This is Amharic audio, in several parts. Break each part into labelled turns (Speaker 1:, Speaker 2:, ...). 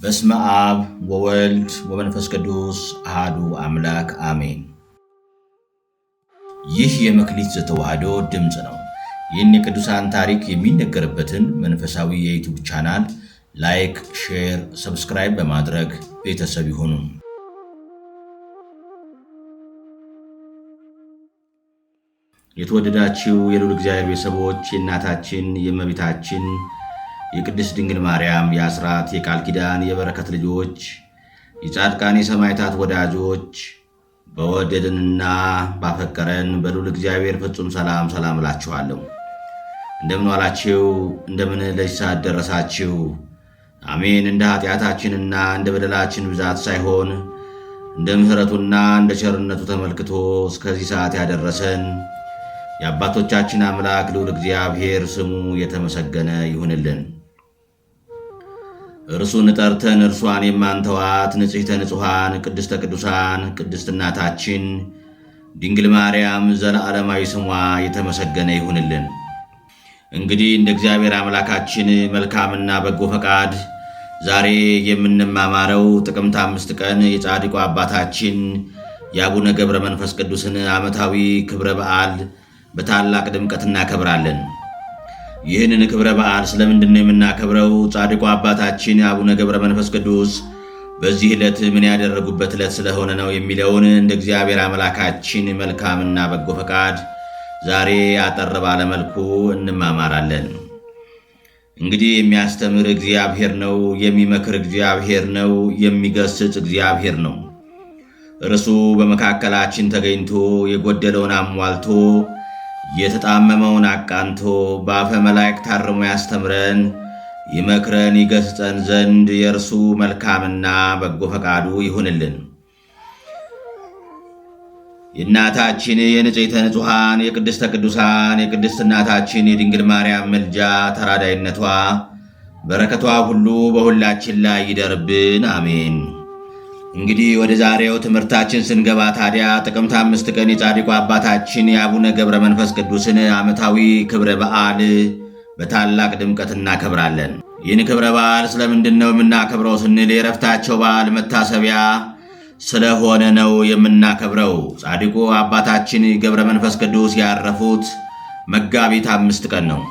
Speaker 1: በስመ አብ ወወልድ ወመንፈስ ቅዱስ አሐዱ አምላክ አሜን። ይህ የመክሊት ዘተዋሕዶ ድምፅ ነው። ይህን የቅዱሳን ታሪክ የሚነገርበትን መንፈሳዊ የዩቲዩብ ቻናል ላይክ፣ ሼር፣ ሰብስክራይብ በማድረግ ቤተሰብ ይሁኑ። የተወደዳችሁ የልዑል እግዚአብሔር ቤተሰቦች የእናታችን የእመቤታችን የቅድስት ድንግል ማርያም የአስራት የቃል ኪዳን የበረከት ልጆች የጻድቃን የሰማዕታት ወዳጆች በወደደንና ባፈቀረን በልዑል እግዚአብሔር ፍጹም ሰላም እላችኋለሁ። እንደምን ዋላችሁ? እንደምን ለዚህ ሰዓት ደረሳችሁ? አሜን። እንደ ኃጢአታችንና እንደ በደላችን ብዛት ሳይሆን እንደ ምሕረቱና እንደ ቸርነቱ ተመልክቶ እስከዚህ ሰዓት ያደረሰን የአባቶቻችን አምላክ ልዑል እግዚአብሔር ስሙ የተመሰገነ ይሁንልን። እርሱን ጠርተን እርሷን የማንተዋት ንጽሕተ ንጹሐን ቅድስተ ቅዱሳን ቅድስት እናታችን ድንግል ማርያም ዘለዓለማዊ ስሟ የተመሰገነ ይሁንልን። እንግዲህ እንደ እግዚአብሔር አምላካችን መልካምና በጎ ፈቃድ ዛሬ የምንማማረው ጥቅምት 5 ቀን የጻድቁ አባታችን የአቡነ ገብረ መንፈስ ቅዱስን ዓመታዊ ክብረ በዓል በታላቅ ድምቀት እናከብራለን። ይህንን ክብረ በዓል ስለምንድን ነው የምናከብረው? ጻድቁ አባታችን አቡነ ገብረ መንፈስ ቅዱስ በዚህ ዕለት ምን ያደረጉበት ዕለት ስለሆነ ነው የሚለውን እንደ እግዚአብሔር አምላካችን መልካምና በጎ ፈቃድ ዛሬ አጠር ባለ መልኩ እንማማራለን። እንግዲህ የሚያስተምር እግዚአብሔር ነው፣ የሚመክር እግዚአብሔር ነው፣ የሚገስጽ እግዚአብሔር ነው። እርሱ በመካከላችን ተገኝቶ የጎደለውን አሟልቶ የተጣመመውን አቃንቶ በአፈ መላእክት ታርሞ ያስተምረን ይመክረን ይገስጸን ዘንድ የእርሱ መልካምና በጎ ፈቃዱ ይሁንልን። የእናታችን የንጽሕተ ንጹሐን የቅድስተ ቅዱሳን የቅድስት እናታችን የድንግል ማርያም ምልጃ ተራዳይነቷ በረከቷ ሁሉ በሁላችን ላይ ይደርብን፣ አሜን። እንግዲህ ወደ ዛሬው ትምህርታችን ስንገባ ታዲያ ጥቅምት 5 ቀን የጻድቁ አባታችን የአቡነ ገብረ መንፈስ ቅዱስን ዓመታዊ ክብረ በዓል በታላቅ ድምቀት እናከብራለን። ይህን ክብረ በዓል ስለምንድን ነው የምናከብረው ስንል የዕረፍታቸው በዓል መታሰቢያ ስለሆነ ነው የምናከብረው። ጻድቁ አባታችን ገብረ መንፈስ ቅዱስ ያረፉት መጋቢት 5 ቀን ነው።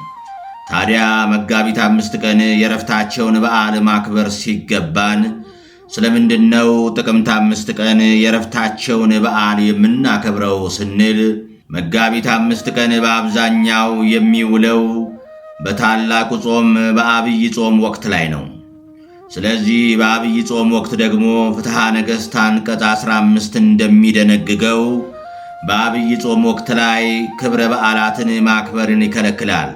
Speaker 1: ታዲያ መጋቢት 5 ቀን የዕረፍታቸውን በዓል ማክበር ሲገባን ስለምንድነው ጥቅምት 5 ቀን የዕረፍታቸውን በዓል የምናከብረው ስንል መጋቢት 5 ቀን በአብዛኛው የሚውለው በታላቁ ጾም በአብይ ጾም ወቅት ላይ ነው። ስለዚህ በአብይ ጾም ወቅት ደግሞ ፍትሐ ነገሥት አንቀጽ 15 እንደሚደነግገው በአብይ ጾም ወቅት ላይ ክብረ በዓላትን ማክበርን ይከለክላል።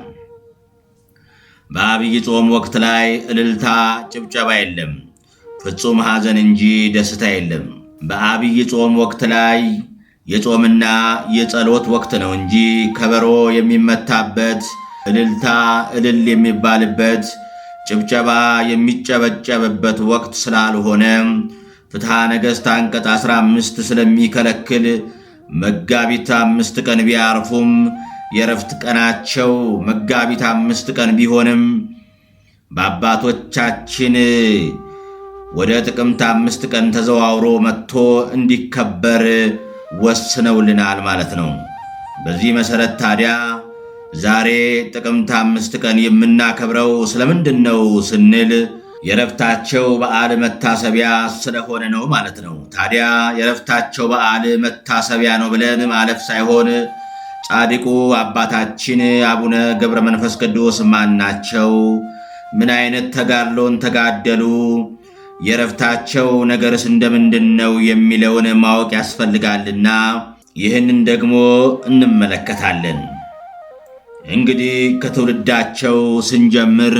Speaker 1: በአብይ ጾም ወቅት ላይ እልልታ፣ ጭብጨባ የለም። ፍጹም ሐዘን እንጂ ደስታ የለም። በአብይ ጾም ወቅት ላይ የጾምና የጸሎት ወቅት ነው እንጂ ከበሮ የሚመታበት፣ እልልታ እልል የሚባልበት፣ ጭብጨባ የሚጨበጨብበት ወቅት ስላልሆነ ፍትሐ ነገሥት አንቀጽ 15 ስለሚከለክል መጋቢት 5 ቀን ቢያርፉም የዕረፍት ቀናቸው መጋቢት 5 ቀን ቢሆንም በአባቶቻችን ወደ ጥቅምት 5 ቀን ተዘዋውሮ መጥቶ እንዲከበር ወስነውልናል ማለት ነው። በዚህ መሰረት ታዲያ ዛሬ ጥቅምት 5 ቀን የምናከብረው ስለምንድን ነው ስንል የዕረፍታቸው በዓል መታሰቢያ ስለሆነ ነው ማለት ነው። ታዲያ የዕረፍታቸው በዓል መታሰቢያ ነው ብለን ማለፍ ሳይሆን ጻድቁ አባታችን አቡነ ገብረ መንፈስ ቅዱስ ማን ናቸው? ምን አይነት ተጋድሎን ተጋደሉ? የዕረፍታቸው ነገርስ እንደምንድን ነው የሚለውን ማወቅ ያስፈልጋልና ይህንን ደግሞ እንመለከታለን። እንግዲህ ከትውልዳቸው ስንጀምር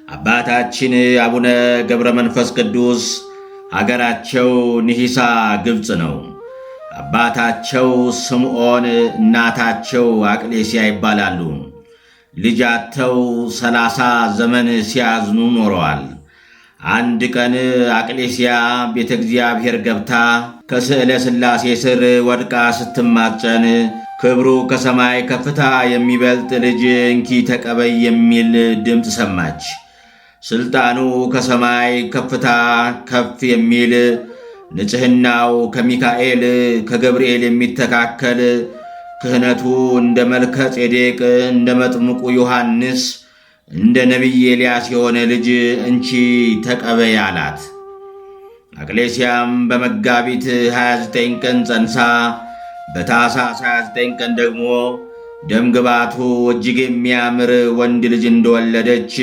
Speaker 1: አባታችን አቡነ ገብረ መንፈስ ቅዱስ ሀገራቸው ንሂሳ ግብፅ ነው። አባታቸው ስምዖን እናታቸው አቅሌስያ ይባላሉ። ልጃቸው 30 ዘመን ሲያዝኑ ኖረዋል። አንድ ቀን አቅሌስያ ቤተ እግዚአብሔር ገብታ ከስዕለ ሥላሴ ስር ወድቃ ስትማጸን ክብሩ ከሰማይ ከፍታ የሚበልጥ ልጅ እንኪ ተቀበይ የሚል ድምፅ ሰማች። ሥልጣኑ ከሰማይ ከፍታ ከፍ የሚል ንጽሕናው ከሚካኤል ከገብርኤል የሚተካከል ክህነቱ እንደ መልከ ጼዴቅ እንደ መጥምቁ ዮሐንስ እንደ ነቢይ ኤልያስ የሆነ ልጅ እንቺ ተቀበይ አላት። አቅሌስያም በመጋቢት 29 ቀን ጸንሳ በታኅሳስ 29 ቀን ደግሞ ደምግባቱ እጅግ የሚያምር ወንድ ልጅ እንደወለደች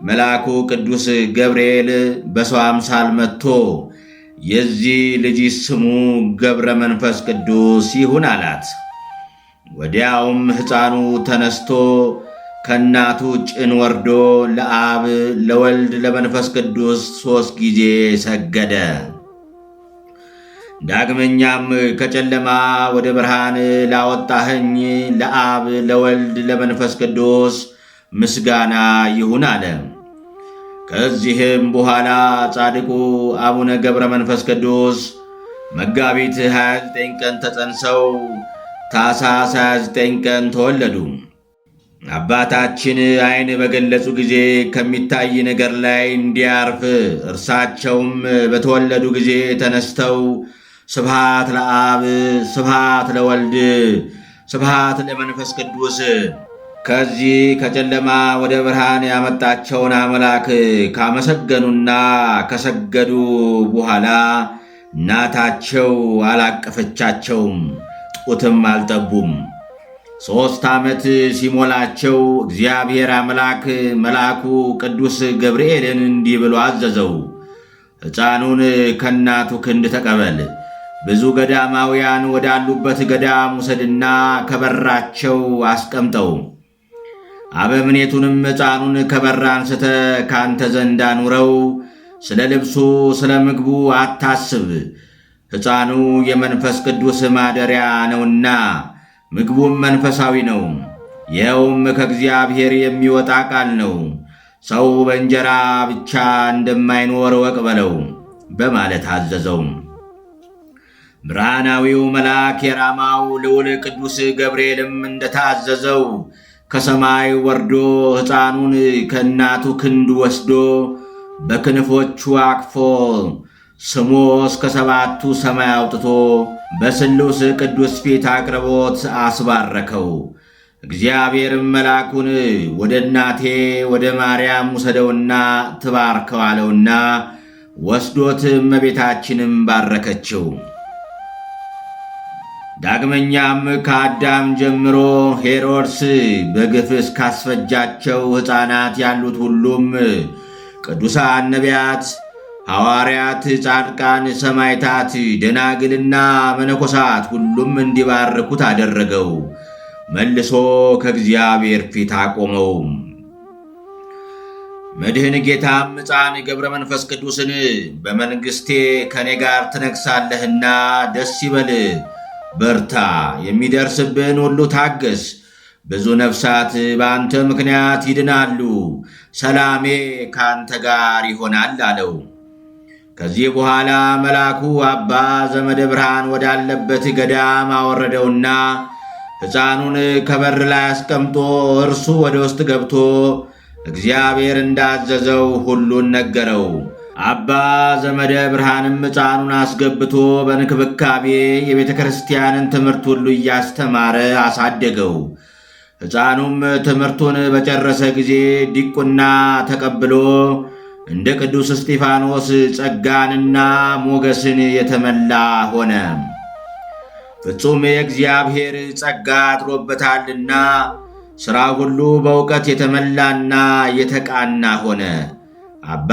Speaker 1: መልአኩ ቅዱስ ገብርኤል በሰው አምሳል መጥቶ የዚህ ልጅ ስሙ ገብረ መንፈስ ቅዱስ ይሁን አላት። ወዲያውም ሕፃኑ ተነስቶ ከእናቱ ጭን ወርዶ ለአብ ለወልድ ለመንፈስ ቅዱስ 3 ጊዜ ሰገደ። ዳግመኛም ከጨለማ ወደ ብርሃን ላወጣኸኝ ለአብ ለወልድ ለመንፈስ ቅዱስ ምስጋና ይሁን አለ። ከዚህም በኋላ ጻድቁ አቡነ ገብረ መንፈስ ቅዱስ መጋቢት 29 ቀን ተጸንሰው ታኅሳስ 29 ቀን ተወለዱ። አባታችን ዓይን በገለጹ ጊዜ ከሚታይ ነገር ላይ እንዲያርፍ እርሳቸውም በተወለዱ ጊዜ ተነስተው ስብሃት ለአብ ስብሃት ለወልድ ስብሃት ለመንፈስ ቅዱስ ከዚህ ከጨለማ ወደ ብርሃን ያመጣቸውን አምላክ ካመሰገኑና ከሰገዱ በኋላ እናታቸው አላቀፈቻቸውም፣ ጡትም አልጠቡም። 3 ዓመት ሲሞላቸው እግዚአብሔር አምላክ መልአኩ ቅዱስ ገብርኤልን እንዲህ ብሎ አዘዘው፣ ሕፃኑን ከእናቱ ክንድ ተቀበል፣ ብዙ ገዳማውያን ወዳሉበት ገዳም ውሰድና ከበራቸው አስቀምጠው። አበምኔቱንም ሕፃኑን ከበር አንስተ ካንተ ዘንድ አኑረው። ስለ ልብሱ ስለ ምግቡ አታስብ፣ ሕፃኑ የመንፈስ ቅዱስ ማደሪያ ነውና ምግቡም መንፈሳዊ ነው። ይኸውም ከእግዚአብሔር የሚወጣ ቃል ነው። ሰው በእንጀራ ብቻ እንደማይኖር እወቅ በለው በማለት አዘዘው። ብርሃናዊው መልአክ የራማው ልዑል ቅዱስ ገብርኤልም እንደታዘዘው ከሰማይ ወርዶ ሕፃኑን ከእናቱ ክንድ ወስዶ በክንፎቹ አቅፎ ስሞ እስከ 7ቱ ሰማይ አውጥቶ በስሉስ ቅዱስ ፊት አቅርቦት አስባረከው። እግዚአብሔርም መልአኩን ወደ እናቴ ወደ ማርያም ውሰደውና ትባርከው አለውና ወስዶት እመቤታችንም ባረከችው። ዳግመኛም ከአዳም ጀምሮ ሄሮድስ በግፍ እስካስፈጃቸው ሕፃናት ያሉት ሁሉም ቅዱሳን ነቢያት፣ ሐዋርያት፣ ጻድቃን፣ ሰማዕታት፣ ደናግልና መነኮሳት ሁሉም እንዲባርኩት አደረገው። መልሶ ከእግዚአብሔር ፊት አቆመው። መድህን ጌታም ሕፃን ገብረ መንፈስ ቅዱስን በመንግሥቴ ከኔ ጋር ትነግሣለህና ደስ ይበል፣ በርታ፣ የሚደርስብን ሁሉ ታገስ፣ ብዙ ነፍሳት በአንተ ምክንያት ይድናሉ፣ ሰላሜ ከአንተ ጋር ይሆናል አለው። ከዚህ በኋላ መልአኩ አባ ዘመደ ብርሃን ወዳለበት ገዳም አወረደውና ሕፃኑን ከበር ላይ አስቀምጦ እርሱ ወደ ውስጥ ገብቶ እግዚአብሔር እንዳዘዘው ሁሉን ነገረው። አባ ዘመደ ብርሃንም ሕፃኑን አስገብቶ በንክብካቤ የቤተ ክርስቲያንን ትምህርት ሁሉ እያስተማረ አሳደገው። ሕፃኑም ትምህርቱን በጨረሰ ጊዜ ዲቁና ተቀብሎ እንደ ቅዱስ እስጢፋኖስ ጸጋንና ሞገስን የተመላ ሆነ። ፍጹም የእግዚአብሔር ጸጋ አድሮበታልና ሥራ ሁሉ በእውቀት የተመላና የተቃና ሆነ። አባ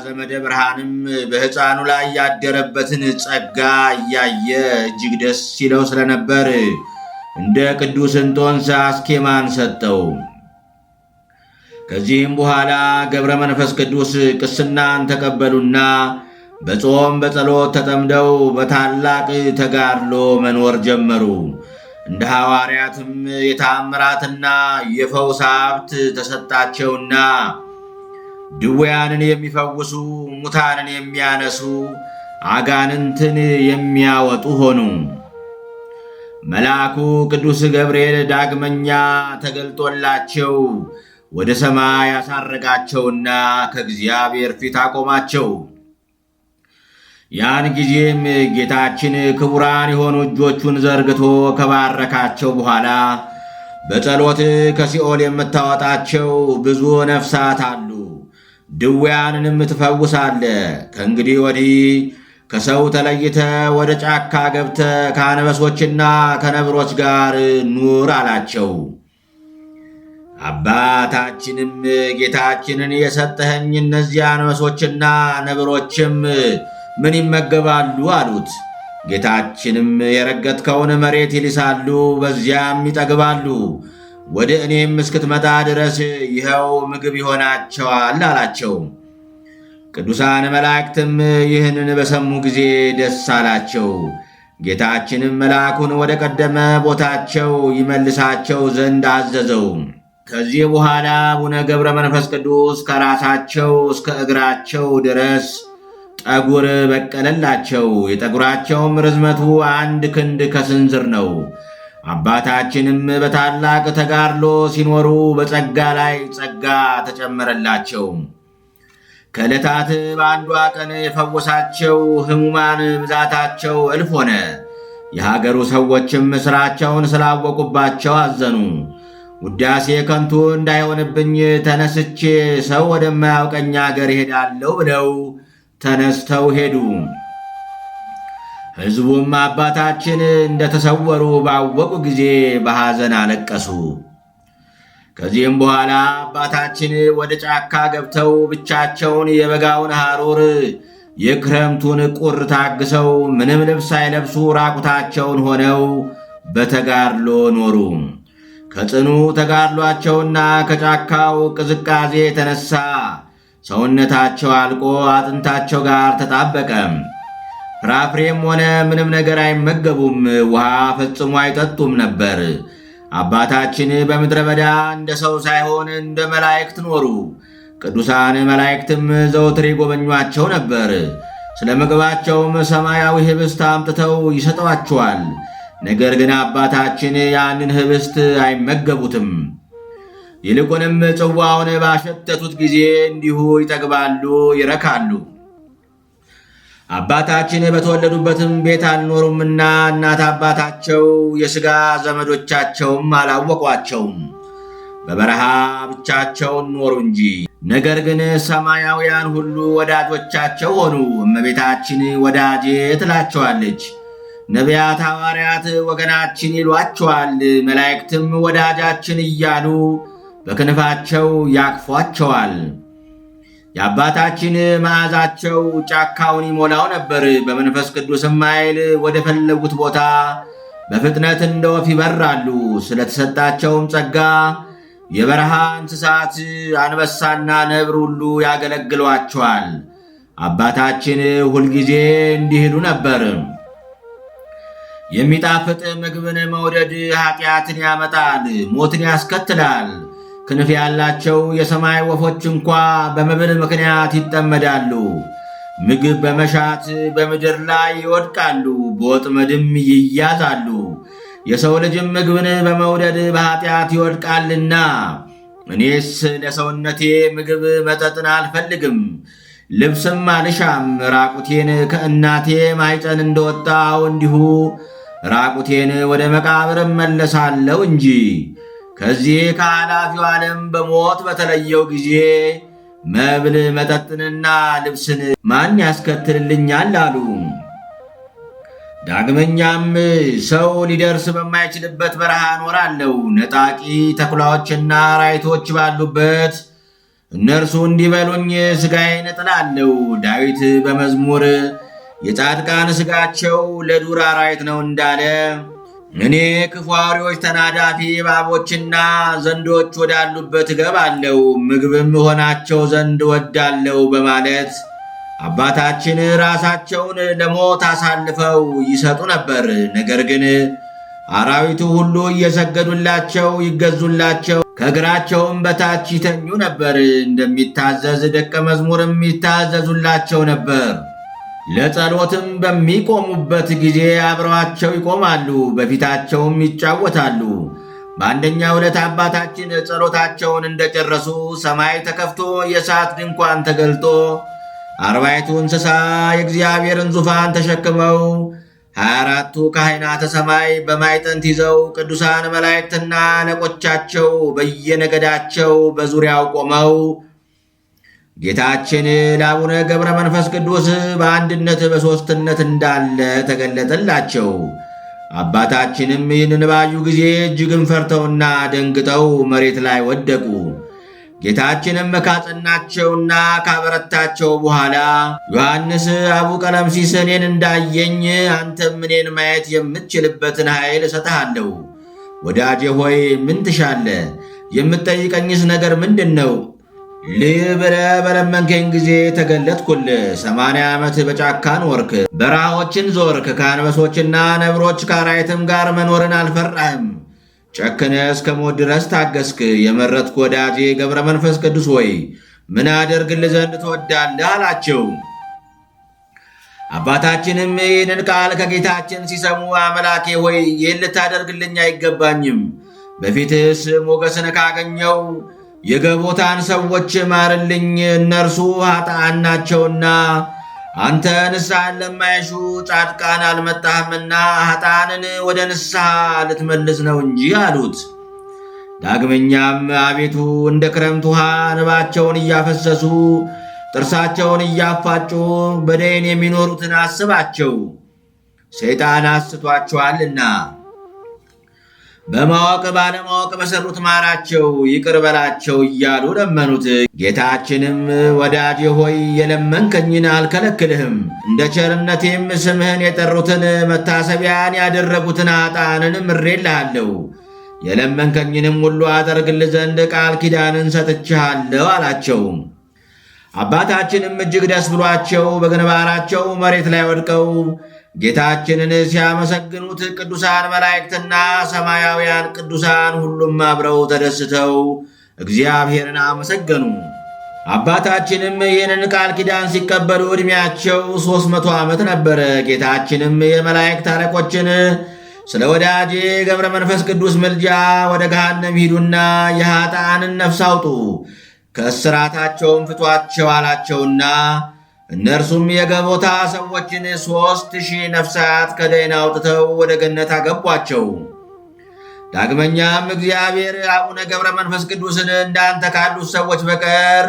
Speaker 1: ዘመደ ብርሃንም በሕፃኑ ላይ ያደረበትን ጸጋ እያየ እጅግ ደስ ይለው ስለነበር እንደ ቅዱስ እንጦንስ አስኬማን ሰጠው። ከዚህም በኋላ ገብረ መንፈስ ቅዱስ ቅስናን ተቀበሉና በጾም በጸሎት ተጠምደው በታላቅ ተጋድሎ መኖር ጀመሩ። እንደ ሐዋርያትም የተአምራትና የፈውስ ሀብት ተሰጣቸውና ድውያንን የሚፈውሱ፣ ሙታንን የሚያነሱ፣ አጋንንትን የሚያወጡ ሆኑ። መልአኩ ቅዱስ ገብርኤል ዳግመኛ ተገልጦላቸው ወደ ሰማይ ያሳረጋቸውና ከእግዚአብሔር ፊት አቆማቸው። ያን ጊዜም ጌታችን ክቡራን የሆኑ እጆቹን ዘርግቶ ከባረካቸው በኋላ በጸሎት ከሲኦል የምታወጣቸው ብዙ ነፍሳት አሉ፣ ድውያንንም ትፈውሳለ። ከእንግዲህ ወዲህ ከሰው ተለይተ ወደ ጫካ ገብተ ከአንበሶችና ከነብሮች ጋር ኑር አላቸው። አባታችንም ጌታችንን የሰጠኸኝ እነዚህ አንበሶችና ነብሮችም ምን ይመገባሉ አሉት። ጌታችንም የረገጥከውን መሬት ይልሳሉ፣ በዚያም ይጠግባሉ። ወደ እኔም እስክትመጣ ድረስ ይኸው ምግብ ይሆናቸዋል አላቸው። ቅዱሳን መላእክትም ይህንን በሰሙ ጊዜ ደስ አላቸው። ጌታችንም መልአኩን ወደ ቀደመ ቦታቸው ይመልሳቸው ዘንድ አዘዘው። ከዚህ በኋላ አቡነ ገብረ መንፈስ ቅዱስ ከራሳቸው እስከ እግራቸው ድረስ ጠጉር በቀለላቸው። የጠጉራቸውም ርዝመቱ 1 ክንድ ከስንዝር ነው። አባታችንም በታላቅ ተጋድሎ ሲኖሩ በጸጋ ላይ ጸጋ ተጨመረላቸው። ከዕለታት በአንዷ ቀን የፈወሳቸው ሕሙማን ብዛታቸው እልፍ ሆነ። የሀገሩ ሰዎችም ሥራቸውን ስላወቁባቸው አዘኑ። ውዳሴ ከንቱ እንዳይሆንብኝ ተነስቼ ሰው ወደማያውቀኝ አገር ሄዳለሁ ብለው ተነስተው ሄዱ። ሕዝቡም አባታችን እንደተሰወሩ ባወቁ ጊዜ በሐዘን አለቀሱ። ከዚህም በኋላ አባታችን ወደ ጫካ ገብተው ብቻቸውን የበጋውን ሐሩር የክረምቱን ቁር ታግሰው ምንም ልብስ ሳይለብሱ ራቁታቸውን ሆነው በተጋድሎ ኖሩ። ከጽኑ ተጋድሏቸውና ከጫካው ቅዝቃዜ የተነሳ ሰውነታቸው አልቆ አጥንታቸው ጋር ተጣበቀ። ፍራፍሬም ሆነ ምንም ነገር አይመገቡም፣ ውሃ ፈጽሞ አይጠጡም ነበር። አባታችን በምድረ በዳ እንደ ሰው ሳይሆን እንደ መላእክት ኖሩ። ቅዱሳን መላእክትም ዘውትር ይጎበኟቸው ነበር። ስለ ምግባቸውም ሰማያዊ ኅብስት አምጥተው ይሰጧቸዋል። ነገር ግን አባታችን ያንን ኅብስት አይመገቡትም። ይልቁንም ጽዋውን ባሸተቱት ጊዜ እንዲሁ ይጠግባሉ፣ ይረካሉ። አባታችን በተወለዱበትም ቤት አልኖሩምና እናት አባታቸው የሥጋ ዘመዶቻቸውም አላወቋቸውም። በበረሃ ብቻቸውን ኖሩ እንጂ። ነገር ግን ሰማያውያን ሁሉ ወዳጆቻቸው ሆኑ። እመቤታችን ወዳጄ ትላቸዋለች። ነቢያት፣ ሐዋርያት ወገናችን ይሏቸዋል። መላእክትም ወዳጃችን እያሉ በክንፋቸው ያቅፏቸዋል። የአባታችን መዓዛቸው ጫካውን ይሞላው ነበር። በመንፈስ ቅዱስም ኃይል ወደ ፈለጉት ቦታ በፍጥነት እንደ ወፍ ይበራሉ። ስለተሰጣቸውም ጸጋ የበረሃ እንስሳት አንበሳና ነብር ሁሉ ያገለግሏቸዋል። አባታችን ሁልጊዜ እንዲህ ይሉ ነበር። የሚጣፍጥ ምግብን መውደድ ኃጢአትን ያመጣል፣ ሞትን ያስከትላል። ክንፍ ያላቸው የሰማይ ወፎች እንኳ በመብል ምክንያት ይጠመዳሉ። ምግብ በመሻት በምድር ላይ ይወድቃሉ፣ በወጥመድም ይያዛሉ። የሰው ልጅም ምግብን በመውደድ በኃጢአት ይወድቃልና። እኔስ ለሰውነቴ ምግብ መጠጥን አልፈልግም፣ ልብስም አልሻም። ራቁቴን ከእናቴ ማኅፀን እንደወጣው እንዲሁ ራቁቴን ወደ መቃብር እመለሳለሁ እንጂ ከዚህ ከኃላፊው ዓለም በሞት በተለየው ጊዜ መብል መጠጥንና ልብስን ማን ያስከትልልኛል አሉ። ዳግመኛም ሰው ሊደርስ በማይችልበት በረሃ እኖራለሁ፣ ነጣቂ ተኩላዎችና ራይቶች ባሉበት እነርሱ እንዲበሉኝ ሥጋዬን እጥላለሁ። ዳዊት በመዝሙር የጻድቃን ሥጋቸው ለዱር አራዊት ነው እንዳለ እኔ ክፉ አውሬዎች፣ ተናዳፊ እባቦችና ዘንዶች ወዳሉበት እገባለሁ፣ ምግብም ሆናቸው ዘንድ ወዳለሁ በማለት አባታችን ራሳቸውን ለሞት አሳልፈው ይሰጡ ነበር። ነገር ግን አራዊቱ ሁሉ እየሰገዱላቸው ይገዙላቸው፣ ከእግራቸውም በታች ይተኙ ነበር። እንደሚታዘዝ ደቀ መዝሙርም ይታዘዙላቸው ነበር። ለጸሎትም በሚቆሙበት ጊዜ አብረዋቸው ይቆማሉ፣ በፊታቸውም ይጫወታሉ። በአንደኛው ዕለት አባታችን ጸሎታቸውን እንደጨረሱ ሰማይ ተከፍቶ የእሳት ድንኳን ተገልጦ 40ቱ እንስሳ የእግዚአብሔርን ዙፋን ተሸክመው 24ቱ ካህናተ ሰማይ በማዕጠንት ይዘው ቅዱሳን መላእክትና አለቆቻቸው በየነገዳቸው በዙሪያው ቆመው ጌታችን ለአቡነ ገብረ መንፈስ ቅዱስ በአንድነት በሦስትነት እንዳለ ተገለጠላቸው። አባታችንም ይህንን ባዩ ጊዜ እጅግም ፈርተውና ደንግጠው መሬት ላይ ወደቁ። ጌታችንም ካጸናቸውና ካበረታቸው በኋላ ዮሐንስ አቡ ቀለምሲስ እኔን እንዳየኝ አንተም እኔን ማየት የምትችልበትን ኃይል እሰጥሃለሁ። ወዳጄ ሆይ ምን ትሻለህ? የምትጠይቀኝስ ነገር ምንድን ነው? ልህ ብለህ በለመንከኝ ጊዜ ተገለጥኩልህ። 80 ዓመት በጫካ ኖርክ፣ በረሃዎችን ዞርክ፣ ከአንበሶችና ነብሮች ከአራዊትም ጋር መኖርን አልፈራህም። ጨክነህ እስከ ሞት ድረስ ታገስክ። የመረጥኩ ወዳጄ ገብረ መንፈስ ቅዱስ ሆይ ምን አደርግልህ ዘንድ ትወዳለህ? አላቸው። አባታችንም ይህንን ቃል ከጌታችን ሲሰሙ አምላኬ ሆይ ይህን ልታደርግልኝ አይገባኝም። በፊትስ ሞገስን ካገኘው የገቦታን ሰዎች ማርልኝ፣ እነርሱ ኃጥአን ናቸውና አንተ ንስሐን ለማይሹ ጻድቃን አልመጣህምና ኃጥአንን ወደ ንስሐ ልትመልስ ነው እንጂ አሉት። ዳግመኛም አቤቱ እንደ ክረምት ውሃ እንባቸውን እያፈሰሱ ጥርሳቸውን እያፋጩ በደይን የሚኖሩትን አስባቸው፣ ሰይጣን አስቷቸዋልና በማወቅ ባለማወቅ በሰሩት ማራቸው፣ ይቅር በላቸው እያሉ ለመኑት። ጌታችንም ወዳጄ ሆይ የለመንከኝን አልከለክልህም፣ እንደ ቸርነቴም ስምህን የጠሩትን መታሰቢያን ያደረጉትን ኃጥአንን ምሬልሃለሁ፣ የለመንከኝንም ሁሉ አደርግልህ ዘንድ ቃል ኪዳንን ሰጥቼሃለሁ አላቸው። አባታችንም እጅግ ደስ ብሏቸው በግንባራቸው መሬት ላይ ወድቀው ጌታችንን ሲያመሰግኑት ቅዱሳን መላእክትና ሰማያውያን ቅዱሳን ሁሉም አብረው ተደስተው እግዚአብሔርን አመሰገኑ። አባታችንም ይህንን ቃል ኪዳን ሲቀበሉ ዕድሜያቸው 300 ዓመት ነበረ። ጌታችንም የመላእክት አለቆችን ስለ ወዳጄ ገብረ መንፈስ ቅዱስ ምልጃ ወደ ገሃነም ሂዱና የኃጥአንን ነፍስ አውጡ፣ ከእስራታቸውም ፍቷቸው አላቸውና እነርሱም የገቦታ ሰዎችን 3000 ነፍሳት ከደይን አውጥተው ወደ ገነት አገቧቸው። ዳግመኛም እግዚአብሔር አቡነ ገብረ መንፈስ ቅዱስን እንዳንተ ካሉት ሰዎች በቀር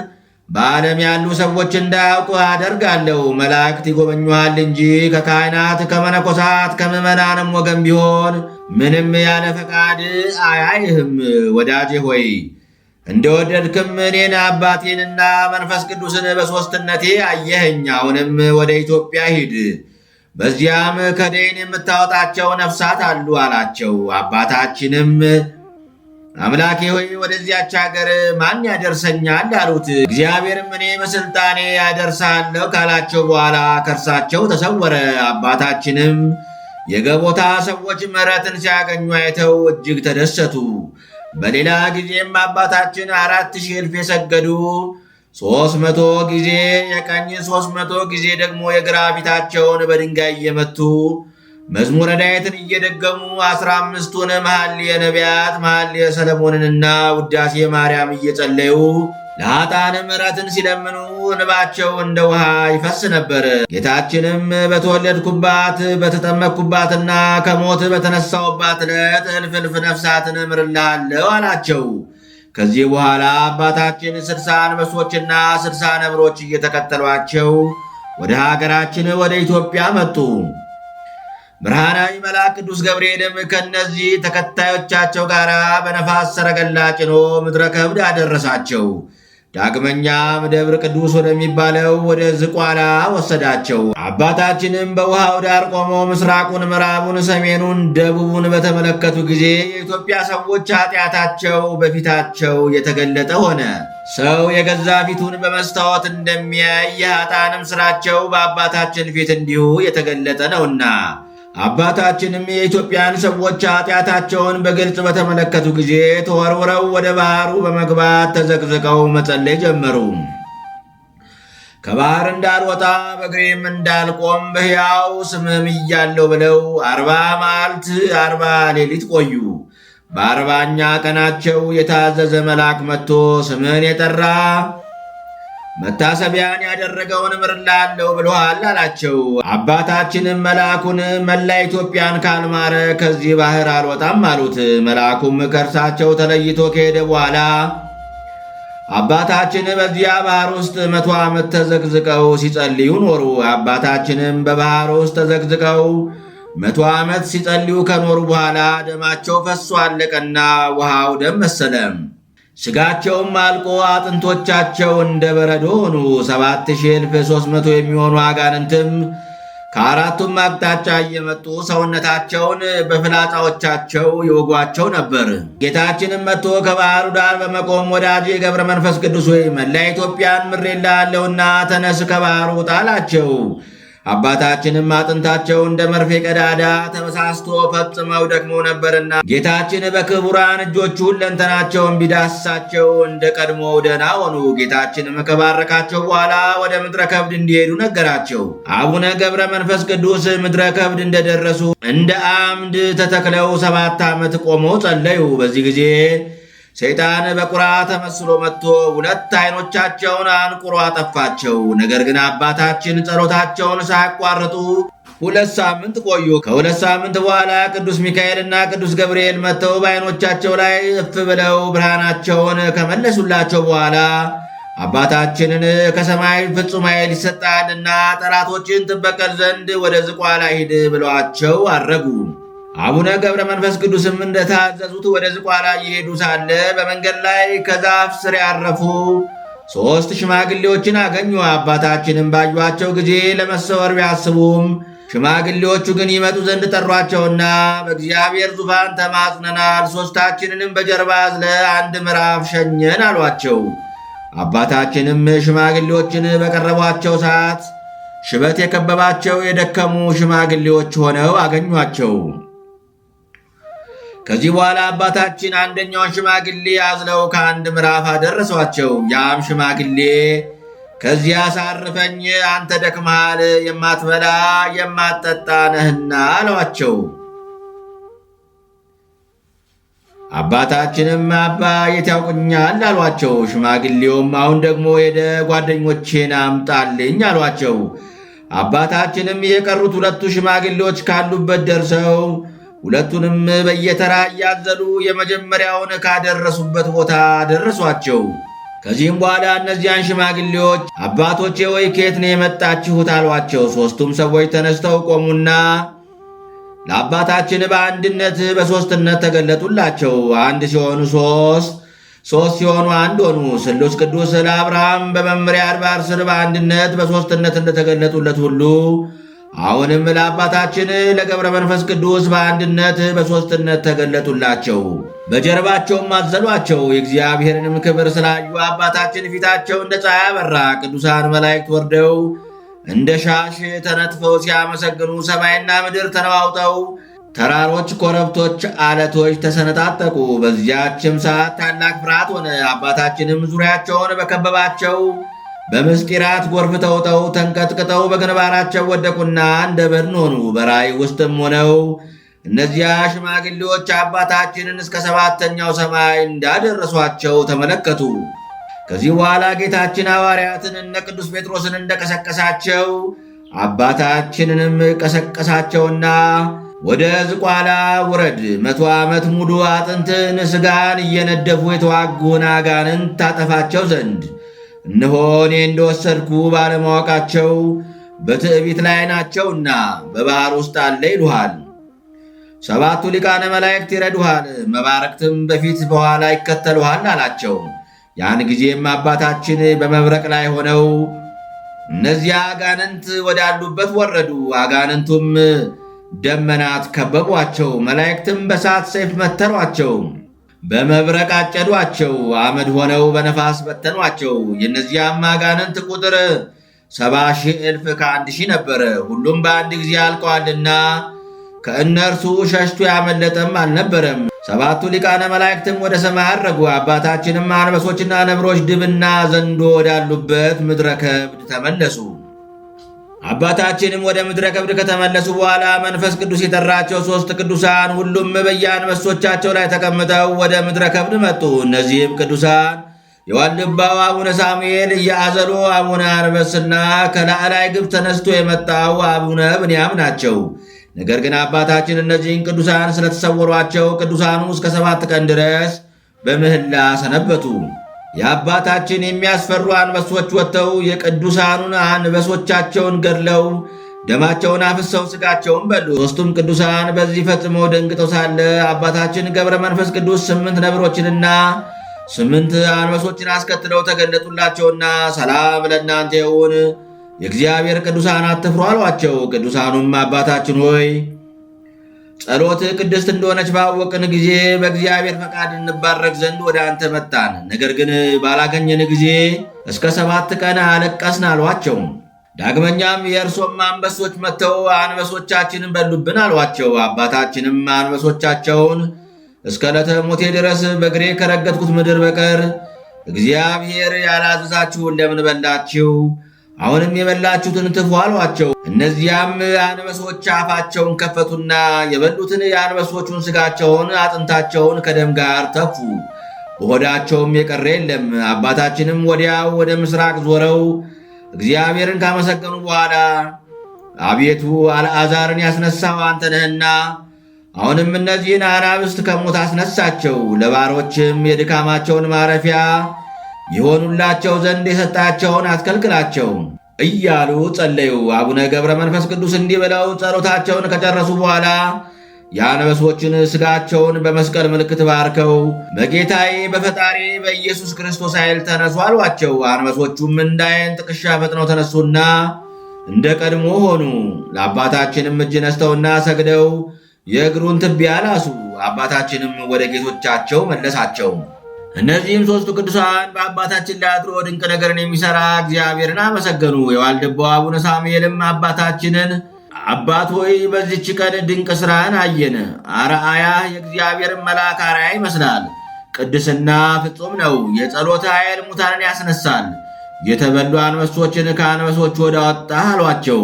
Speaker 1: በዓለም ያሉ ሰዎች እንዳያውቁ አደርጋለሁ። መላእክት ይጎበኙሃል እንጂ ከካህናት ከመነኮሳት ከምዕመናንም ወገን ቢሆን ምንም ያለ ፈቃድ አያይህም። ወዳጄ ሆይ እንደወደድክም እኔን አባቴንና መንፈስ ቅዱስን በሦስትነቴ አየኸኝ። አሁንም ወደ ኢትዮጵያ ሂድ፣ በዚያም ከደይን የምታወጣቸው ነፍሳት አሉ አላቸው። አባታችንም አምላኬ ሆይ ወደዚያች ሀገር ማን ያደርሰኛል አሉት። እግዚአብሔርም እኔ በሥልጣኔ ያደርሳለሁ ካላቸው በኋላ ከእርሳቸው ተሰወረ። አባታችንም የገቦታ ሰዎች ምሕረትን ሲያገኙ አይተው እጅግ ተደሰቱ። በሌላ ጊዜም አባታችን 4000 እልፍ የሰገዱ 300 ጊዜ የቀኝ 300 ጊዜ ደግሞ የግራ ፊታቸውን በድንጋይ እየመቱ መዝሙረ ዳዊትን እየደገሙ 15ቱን መኃልየ ነቢያት መኃልየ ሰለሞንንና ውዳሴ ማርያም እየጸለዩ ለኃጥአን ምሕረትን ሲለምኑ እንባቸው እንደ ውሃ ይፈስ ነበር። ጌታችንም በተወለድኩባት በተጠመቅኩባትና ከሞት በተነሳውባት ዕለት እልፍ እልፍ ነፍሳትን እምርልሃለሁ አላቸው። ከዚህ በኋላ አባታችን 60 አንበሶችና 60 ነብሮች እየተከተሏቸው ወደ ሀገራችን ወደ ኢትዮጵያ መጡ። ብርሃናዊ መልአክ ቅዱስ ገብርኤልም ከእነዚህ ተከታዮቻቸው ጋር በነፋስ ሰረገላ ጭኖ ምድረ ከብድ አደረሳቸው። ዳግመኛም ደብረ ቅዱስ ወደሚባለው ወደ ዝቋላ ወሰዳቸው። አባታችንም በውሃው ዳር ቆመው ምስራቁን፣ ምዕራቡን፣ ሰሜኑን፣ ደቡቡን በተመለከቱ ጊዜ የኢትዮጵያ ሰዎች ኃጢአታቸው በፊታቸው የተገለጠ ሆነ። ሰው የገዛ ፊቱን በመስታወት እንደሚያይ የኃጥአንም ሥራቸው በአባታችን ፊት እንዲሁ የተገለጠ ነውና አባታችንም የኢትዮጵያን ሰዎች ኃጢአታቸውን በግልጽ በተመለከቱ ጊዜ ተወርውረው ወደ ባህሩ በመግባት ተዘቅዝቀው መጸለይ ጀመሩ። ከባህር እንዳልወጣ በእግሬም እንዳልቆም በሕያው ስምህም እያለሁ ብለው 40 መዓልት 40 ሌሊት ቆዩ። በ40ኛ ቀናቸው የታዘዘ መልአክ መጥቶ ስምህን የጠራ መታሰቢያን ያደረገውን እምርልሃለሁ ብሎሃል አላቸው። አባታችንም መልአኩን መላ ኢትዮጵያን ካልማረ ከዚህ ባህር አልወጣም አሉት። መልአኩም ከእርሳቸው ተለይቶ ከሄደ በኋላ አባታችን በዚያ ባህር ውስጥ 100 ዓመት ተዘግዝቀው ሲጸልዩ ኖሩ። አባታችንም በባህር ውስጥ ተዘግዝቀው 100 ዓመት ሲጸልዩ ከኖሩ በኋላ ደማቸው ፈሶ አለቀና ውሃው ደም መሰለ። ሥጋቸውም አልቆ አጥንቶቻቸው እንደ በረዶ ሆኑ። 7300 የሚሆኑ አጋንንትም ከአራቱም አቅጣጫ እየመጡ ሰውነታቸውን በፍላጻዎቻቸው ይወጓቸው ነበር። ጌታችንም መጥቶ ከባሕሩ ዳር በመቆም ወዳጄ ገብረ መንፈስ ቅዱስ ሆይ መላ ኢትዮጵያን ምሬልሃለሁና ተነስ ከባሕሩ ውጣ አላቸው። አባታችንም አጥንታቸው እንደ መርፌ ቀዳዳ ተበሳስቶ ፈጽመው ደክመው ነበርና ጌታችን በክቡራን እጆቹ ሁለንተናቸውን ቢዳስሳቸው እንደ ቀድሞው ደህና ሆኑ። ጌታችንም ከባረካቸው በኋላ ወደ ምድረ ከብድ እንዲሄዱ ነገራቸው። አቡነ ገብረ መንፈስ ቅዱስ ምድረ ከብድ እንደደረሱ እንደ አምድ ተተክለው 7 ዓመት ቆመው ጸለዩ። በዚህ ጊዜ ሰይጣን በቁራ ተመስሎ መጥቶ 2 ዓይኖቻቸውን አንቁሮ አጠፋቸው። ነገር ግን አባታችን ጸሎታቸውን ሳያቋርጡ 2 ሳምንት ቆዩ። ከ2 ሳምንት በኋላ ቅዱስ ሚካኤልና ቅዱስ ገብርኤል መጥተው በዓይኖቻቸው ላይ እፍ ብለው ብርሃናቸውን ከመለሱላቸው በኋላ አባታችንን ከሰማይ ፍጹም ኃይል ይሰጣልና ጠላቶችን ትበቀል ዘንድ ወደ ዝቋላ ሂድ ብለዋቸው አረጉ። አቡነ ገብረ መንፈስ ቅዱስም እንደታዘዙት ወደ ዝቋላ እየሄዱ ሳለ በመንገድ ላይ ከዛፍ ስር ያረፉ 3 ሽማግሌዎችን አገኙ። አባታችንም ባዩአቸው ጊዜ ለመሰወር ቢያስቡም ሽማግሌዎቹ ግን ይመጡ ዘንድ ጠሯቸውና በእግዚአብሔር ዙፋን ተማጽነናል፣ 3ታችንንም በጀርባ አዝለ 1 ምዕራፍ ሸኘን አሏቸው። አባታችንም ሽማግሌዎችን በቀረቧቸው ሰዓት ሽበት የከበባቸው የደከሙ ሽማግሌዎች ሆነው አገኟቸው። ከዚህ በኋላ አባታችን አንደኛውን ሽማግሌ አዝለው ከ1 ምዕራፍ አደረሷቸው። ያም ሽማግሌ ከዚያ አሳርፈኝ፣ አንተ ደክመሃል፣ የማትበላ የማትጠጣ ነህና አሏቸው። አባታችንም አባ የት ያውቁኛል አሏቸው። ሽማግሌውም አሁን ደግሞ ሄደ ጓደኞቼን አምጣልኝ አሏቸው። አባታችንም የቀሩት 2ቱ ሽማግሌዎች ካሉበት ደርሰው 2ቱንም በየተራ እያዘሉ የመጀመሪያውን ካደረሱበት ቦታ ደረሷቸው። ከዚህም በኋላ እነዚያን ሽማግሌዎች አባቶቼ ወይ ከየት ነው የመጣችሁት አሏቸው። 3ቱም ሰዎች ተነስተው ቆሙና ለአባታችን በአንድነት በሦስትነት ተገለጡላቸው። 1 ሲሆኑ 3፣ 3 ሲሆኑ 1 ሆኑ። ስሉስ ቅዱስ ለአብርሃም በመምሪያ አድባር ስር በአንድነት በሦስትነት እንደተገለጡለት ሁሉ አሁንም ለአባታችን ለገብረ መንፈስ ቅዱስ በአንድነት በሦስትነት ተገለጡላቸው። በጀርባቸውም አዘሏቸው። የእግዚአብሔርንም ክብር ስላዩ አባታችን ፊታቸው እንደ ፀሐይ አበራ። ቅዱሳን መላእክት ወርደው እንደ ሻሽ ተነጥፈው ሲያመሰግኑ ሰማይና ምድር ተነዋውጠው ተራሮች፣ ኮረብቶች፣ አለቶች ተሰነጣጠቁ። በዚያችም ሰዓት ታላቅ ፍርሃት ሆነ። አባታችንም ዙሪያቸውን በከበባቸው በምስጢራት ጎርፍ ተውጠው ተንቀጥቅጠው በግንባራቸው ወደቁና እንደ በድን ሆኑ። በራእይ ውስጥም ሆነው እነዚያ ሽማግሌዎች አባታችንን እስከ 7ኛው ሰማይ እንዳደረሷቸው ተመለከቱ። ከዚህ በኋላ ጌታችን ሐዋርያትን እነ ቅዱስ ጴጥሮስን እንደቀሰቀሳቸው አባታችንንም ቀሰቀሳቸውና ወደ ዝቋላ ውረድ፣ 100 ዓመት ሙሉ አጥንትን ሥጋን እየነደፉ የተዋጉን አጋንንት ታጠፋቸው ዘንድ እነሆ እኔ እንደወሰድኩ ባለማወቃቸው በትዕቢት ላይ ናቸውና በባሕር ውስጥ አለ ይሉሃል። 7ቱ ሊቃነ መላእክት ይረዱሃል፣ መባረክትም በፊት በኋላ ይከተሉሃል አላቸው። ያን ጊዜም አባታችን በመብረቅ ላይ ሆነው እነዚያ አጋንንት ወዳሉበት ወረዱ። አጋንንቱም ደመናት ከበቧቸው፣ መላእክትም በእሳት ሰይፍ መተሯቸው፣ በመብረቅ አጨዷቸው፣ አመድ ሆነው በነፋስ በተኗቸው። የእነዚያም አጋንንት ቁጥር 70,000 ከ1,000 ነበረ። ሁሉም በአንድ ጊዜ አልቀዋልና ከእነርሱ ሸሽቶ ያመለጠም አልነበረም። 7ቱ ሊቃነ መላእክትም ወደ ሰማይ አረጉ። አባታችንም አንበሶችና ነብሮች፣ ድብና ዘንዶ ወዳሉበት ምድረ ከብድ ተመለሱ። አባታችንም ወደ ምድረ ከብድ ከተመለሱ በኋላ መንፈስ ቅዱስ የጠራቸው 3 ቅዱሳን ሁሉም በየአንበሶቻቸው ላይ ተቀምጠው ወደ ምድረ ከብድ መጡ። እነዚህም ቅዱሳን የዋልድባው አቡነ ሳሙኤል፣ የአዘሎ አቡነ አንበስና ከላዕላይ ግብ ተነስቶ የመጣው አቡነ ብንያም ናቸው። ነገር ግን አባታችን እነዚህን ቅዱሳን ስለተሰወሯቸው ቅዱሳኑ እስከ 7 ቀን ድረስ በምህላ ሰነበቱ። የአባታችን የሚያስፈሩ አንበሶች ወጥተው የቅዱሳኑን አንበሶቻቸውን ገድለው ደማቸውን አፍሰው ሥጋቸውን በሉ። 3ቱም ቅዱሳን በዚህ ፈጽመው ደንግጠው ሳለ አባታችን ገብረ መንፈስ ቅዱስ 8 ነብሮችንና 8 አንበሶችን አስከትለው ተገለጡላቸውና ሰላም ለእናንተ ይሁን፣ የእግዚአብሔር ቅዱሳን አትፍሩ አሏቸው። ቅዱሳኑም አባታችን ሆይ ጸሎት ቅድስት እንደሆነች ባወቅን ጊዜ በእግዚአብሔር ፈቃድ እንባረክ ዘንድ ወደ አንተ መጣን። ነገር ግን ባላገኘን ጊዜ እስከ 7 ቀን አለቀስን አሏቸው። ዳግመኛም የእርሶም አንበሶች መጥተው አንበሶቻችንን በሉብን አሏቸው። አባታችንም አንበሶቻቸውን እስከ ዕለተ ሞቴ ድረስ በእግሬ ከረገጥኩት ምድር በቀር እግዚአብሔር ያላዘዛችሁን ለምን በላችሁ? አሁንም የበላችሁትን ትፉ አሏቸው። እነዚያም አንበሶች አፋቸውን ከፈቱና የበሉትን የአንበሶቹን ሥጋቸውን አጥንታቸውን ከደም ጋር ተፉ። በሆዳቸውም የቀረ የለም። አባታችንም ወዲያው ወደ ምስራቅ ዞረው እግዚአብሔርን ካመሰገኑ በኋላ አቤቱ አልዓዛርን ያስነሳው አንተ ነህና አሁንም እነዚህን አናብስት ከሞት አስነሳቸው፣ ለባሮችም የድካማቸውን ማረፊያ የሆኑላቸው ዘንድ የሰጣቸውን አትከልክላቸው እያሉ ጸለዩ። አቡነ ገብረ መንፈስ ቅዱስ እንዲህ ብለው ጸሎታቸውን ከጨረሱ በኋላ የአንበሶችን ሥጋቸውን በመስቀል ምልክት ባርከው በጌታዬ በፈጣሪ በኢየሱስ ክርስቶስ ኃይል ተነሱ አሏቸው። አንበሶቹም እንዳይን ጥቅሻ ፈጥነው ተነሱና እንደ ቀድሞ ሆኑ። ለአባታችንም እጅ ነስተውና ሰግደው የእግሩን ትቢያ ላሱ። አባታችንም ወደ ጌቶቻቸው መለሳቸው። እነዚህም 3ቱ ቅዱሳን በአባታችን ላይ አድሮ ድንቅ ነገርን የሚሠራ እግዚአብሔርን አመሰገኑ። የዋልድባው አቡነ ሳሙኤልም አባታችንን አባት ሆይ በዚች ቀን ድንቅ ሥራን አየን። አርአያ የእግዚአብሔርን መልአክ አርአያ ይመስላል። ቅድስና ፍጹም ነው። የጸሎት ኃይል ሙታንን ያስነሳል። የተበሉ አንበሶችን ከአንበሶች ወደ አወጣህ አሏቸው።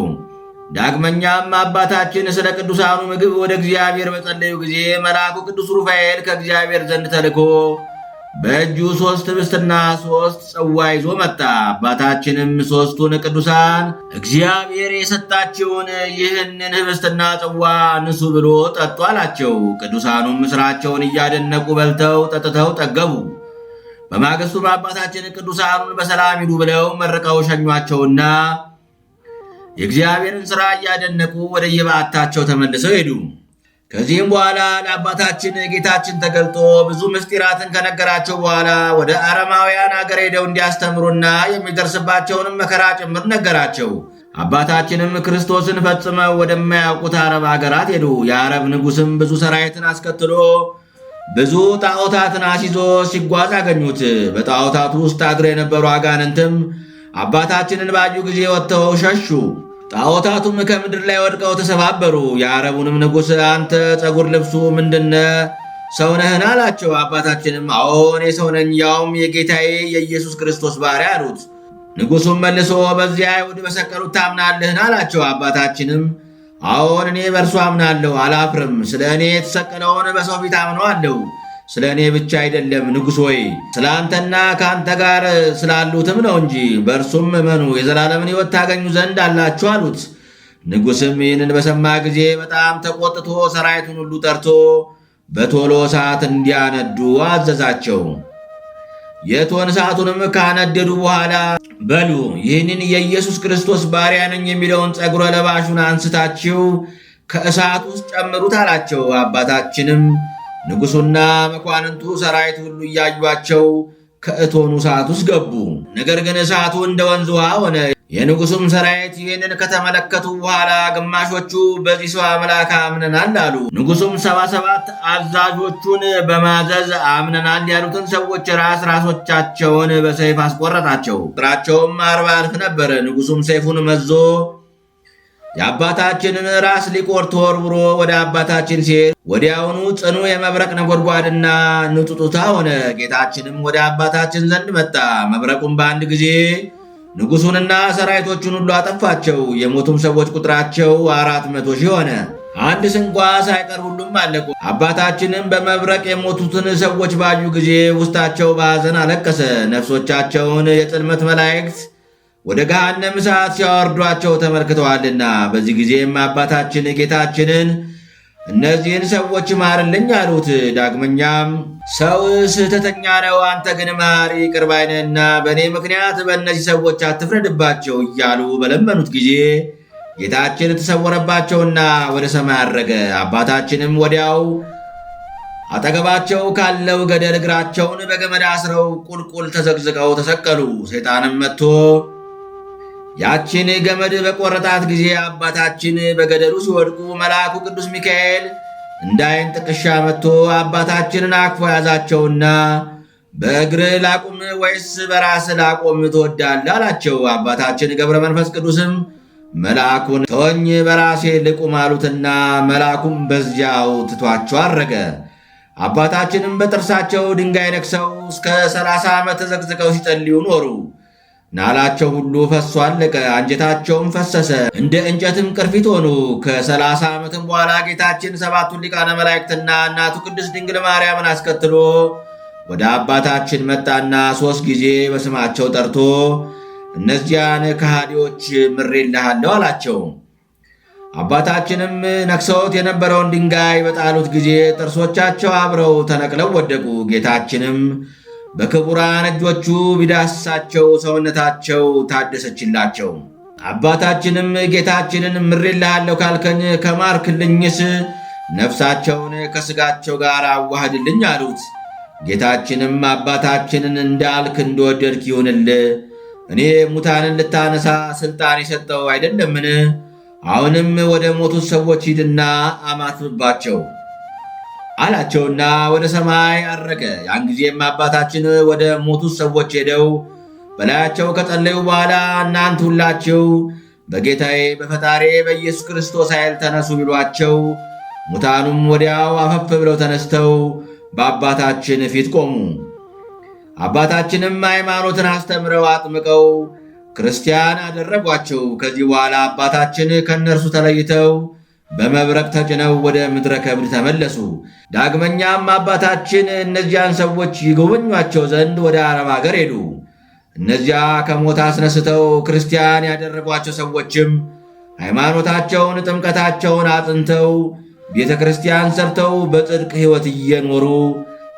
Speaker 1: ዳግመኛም አባታችን ስለ ቅዱሳኑ ምግብ ወደ እግዚአብሔር በጸለዩ ጊዜ መልአኩ ቅዱስ ሩፋኤል ከእግዚአብሔር ዘንድ ተልኮ በእጁ 3 ኅብስትና 3 ጽዋ ይዞ መጣ። አባታችንም 3ቱን ቅዱሳን እግዚአብሔር የሰጣችውን ይህንን ኅብስትና ጽዋ ንሱ ብሎ ጠጡ አላቸው። ቅዱሳኑም ሥራቸውን እያደነቁ በልተው ጠጥተው ጠገቡ። በማግስቱም አባታችን ቅዱሳኑን በሰላም ሂዱ ብለው መርቀው ሸኟቸውና የእግዚአብሔርን ሥራ እያደነቁ ወደ የበዓታቸው ተመልሰው ሄዱ። ከዚህም በኋላ ለአባታችን ጌታችን ተገልጦ ብዙ ምስጢራትን ከነገራቸው በኋላ ወደ አረማውያን አገር ሄደው እንዲያስተምሩና የሚደርስባቸውንም መከራ ጭምር ነገራቸው። አባታችንም ክርስቶስን ፈጽመው ወደማያውቁት አረብ አገራት ሄዱ። የአረብ ንጉሥም ብዙ ሰራዊትን አስከትሎ ብዙ ጣዖታትን አስይዞ ሲጓዝ አገኙት። በጣዖታቱ ውስጥ አድሮ የነበሩ አጋንንትም አባታችንን ባዩ ጊዜ ወጥተው ሸሹ። ጣዖታቱም ከምድር ላይ ወድቀው ተሰባበሩ። የአረቡንም ንጉሥ አንተ ጸጉር ልብሱ ምንድነ ሰው ነህን? አላቸው። አባታችንም አዎን የሰው ነኝ፣ ያውም የጌታዬ የኢየሱስ ክርስቶስ ባሪያ አሉት። ንጉሡም መልሶ በዚያ አይሁድ በሰቀሉት ታምናለህን? አላቸው። አባታችንም አዎን እኔ በእርሱ አምናለሁ፣ አላፍርም። ስለ እኔ የተሰቀለውን በሰው ፊት አምነዋለሁ። ስለ እኔ ብቻ አይደለም ንጉሥ ሆይ ስለ አንተና ከአንተ ጋር ስላሉትም ነው እንጂ በእርሱም እመኑ የዘላለምን ሕይወት ታገኙ ዘንድ አላችሁ አሉት። ንጉሥም ይህንን በሰማ ጊዜ በጣም ተቆጥቶ ሰራዊቱን ሁሉ ጠርቶ በቶሎ እሳት እንዲያነዱ አዘዛቸው። የእቶን እሳቱንም ካነደዱ በኋላ በሉ ይህንን የኢየሱስ ክርስቶስ ባሪያ ነኝ የሚለውን ጸጉረ ለባሹን አንስታችሁ ከእሳት ውስጥ ጨምሩት አላቸው። አባታችንም ንጉሡና መኳንንቱ ሰራዊት ሁሉ እያዩአቸው ከእቶኑ እሳት ውስጥ ገቡ። ነገር ግን እሳቱ እንደ ወንዝ ውሃ ሆነ። የንጉሡም ሰራዊት ይህንን ከተመለከቱ በኋላ ግማሾቹ በዚህ ሰው አምላክ አምነናል አሉ። ንጉሡም 77 አዛዦቹን በማዘዝ አምነናል ያሉትን ሰዎች ራሶቻቸውን በሰይፍ አስቆረጣቸው። ቁጥራቸውም 40,000 ነበረ። ንጉሡም ሰይፉን መዞ የአባታችንን ራስ ሊቆርጥ ወርውሮ ወደ አባታችን ሲሄድ ወዲያውኑ ጽኑ የመብረቅ ነጎድጓድና ንጡጡታ ሆነ። ጌታችንም ወደ አባታችን ዘንድ መጣ። መብረቁም በአንድ ጊዜ ንጉሡንና ሰራዊቶቹን ሁሉ አጠፋቸው። የሞቱም ሰዎች ቁጥራቸው 400 ሺህ ሆነ። አንድ ስንኳ ሳይቀር ሁሉም አለቁ። አባታችንም በመብረቅ የሞቱትን ሰዎች ባዩ ጊዜ ውስጣቸው በሐዘን አለቀሰ። ነፍሶቻቸውን የጽልመት መላእክት ወደ ገሃነም እሳት ሲያወርዷቸው ተመልክተዋልና። በዚህ ጊዜም አባታችን ጌታችንን እነዚህን ሰዎች ማርልኝ አሉት። ዳግመኛም ሰው ስህተተኛ ነው፣ አንተ ግን መሐሪ ይቅር ባይ ነህና በእኔ ምክንያት በእነዚህ ሰዎች አትፍረድባቸው እያሉ በለመኑት ጊዜ ጌታችን ተሰወረባቸውና ወደ ሰማይ አረገ። አባታችንም ወዲያው አጠገባቸው ካለው ገደል እግራቸውን በገመድ አስረው ቁልቁል ተዘግዝቀው ተሰቀሉ። ሰይጣንም መጥቶ ያችን ገመድ በቆረጣት ጊዜ አባታችን በገደሉ ሲወድቁ መልአኩ ቅዱስ ሚካኤል እንደ ዓይን ጥቅሻ መጥቶ አባታችንን አቅፎ ያዛቸውና በእግር ላቁም ወይስ በራስ ላቆም ትወዳለህ አላቸው። አባታችን ገብረ መንፈስ ቅዱስም መልአኩን ተወኝ በራሴ ልቁም አሉትና መልአኩም በዚያው ትቷቸው አረገ። አባታችንም በጥርሳቸው ድንጋይ ነክሰው እስከ 30 ዓመት ተዘቅዝቀው ሲጸልዩ ኖሩ። ናላቸው ሁሉ ፈሶ አለቀ፣ አንጀታቸውም ፈሰሰ፣ እንደ እንጨትም ቅርፊት ሆኑ። ከ30 ዓመትም በኋላ ጌታችን 7ቱን ሊቃነ መላእክትና እናቱ ቅድስት ድንግል ማርያምን አስከትሎ ወደ አባታችን መጣና 3 ጊዜ በስማቸው ጠርቶ እነዚያን ከሃዲዎች ምሬልሃለሁ አላቸው። አባታችንም ነክሰውት የነበረውን ድንጋይ በጣሉት ጊዜ ጥርሶቻቸው አብረው ተነቅለው ወደቁ። ጌታችንም በክቡራን እጆቹ ቢዳስሳቸው ሰውነታቸው ታደሰችላቸው። አባታችንም ጌታችንን ምሬልሃለሁ ካልከኝ ከማርክልኝስ ነፍሳቸውን ከሥጋቸው ጋር አዋህድልኝ አሉት። ጌታችንም አባታችንን እንዳልክ እንደወደድክ ይሁንልህ፣ እኔ ሙታንን ልታነሳ ሥልጣን የሰጠው አይደለምን? አሁንም ወደ ሞቱት ሰዎች ሂድና አማትብባቸው አላቸውና ወደ ሰማይ አረገ። ያን ጊዜም አባታችን ወደ ሞቱት ሰዎች ሄደው በላያቸው ከጸለዩ በኋላ እናንተ ሁላችሁ በጌታዬ በፈጣሪ በኢየሱስ ክርስቶስ ኃይል ተነሱ ቢሏቸው፣ ሙታኑም ወዲያው አፈፍ ብለው ተነስተው በአባታችን ፊት ቆሙ። አባታችንም ሃይማኖትን አስተምረው አጥምቀው ክርስቲያን አደረጓቸው። ከዚህ በኋላ አባታችን ከእነርሱ ተለይተው በመብረቅ ተጭነው ወደ ምድረ ከብድ ተመለሱ። ዳግመኛም አባታችን እነዚያን ሰዎች ይጎበኟቸው ዘንድ ወደ አረብ አገር ሄዱ። እነዚያ ከሞት አስነስተው ክርስቲያን ያደረጓቸው ሰዎችም ሃይማኖታቸውን፣ ጥምቀታቸውን አጥንተው ቤተ ክርስቲያን ሰርተው በጽድቅ ሕይወት እየኖሩ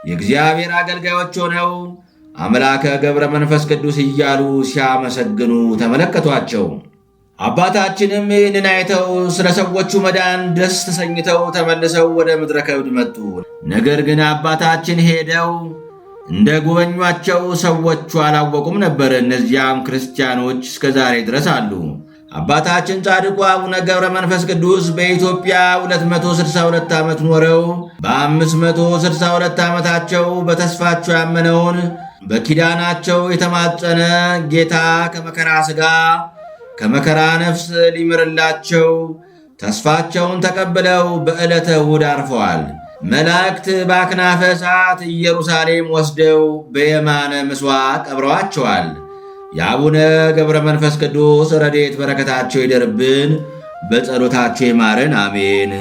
Speaker 1: የእግዚአብሔር አገልጋዮች ሆነው አምላከ ገብረ መንፈስ ቅዱስ እያሉ ሲያመሰግኑ ተመለከቷቸው። አባታችንም ይህንን አይተው ስለ ሰዎቹ መዳን ደስ ተሰኝተው ተመልሰው ወደ ምድረ ከብድ መጡ። ነገር ግን አባታችን ሄደው እንደ ጎበኟቸው ሰዎቹ አላወቁም ነበር። እነዚያም ክርስቲያኖች እስከ ዛሬ ድረስ አሉ። አባታችን ጻድቁ አቡነ ገብረ መንፈስ ቅዱስ በኢትዮጵያ 262 ዓመት ኖረው በ562 ዓመታቸው በተስፋቸው ያመነውን በኪዳናቸው የተማጸነ ጌታ ከመከራ ሥጋ ከመከራ ነፍስ ሊምርላቸው ተስፋቸውን ተቀብለው በዕለተ እሑድ አርፈዋል። መላእክት በአክናፈ እሳት ኢየሩሳሌም ወስደው በየማነ ምሥዋዕ ቀብረዋቸዋል። የአቡነ ገብረ መንፈስ ቅዱስ ረድኤት በረከታቸው ይደርብን፣ በጸሎታቸው ይማረን፣ አሜን።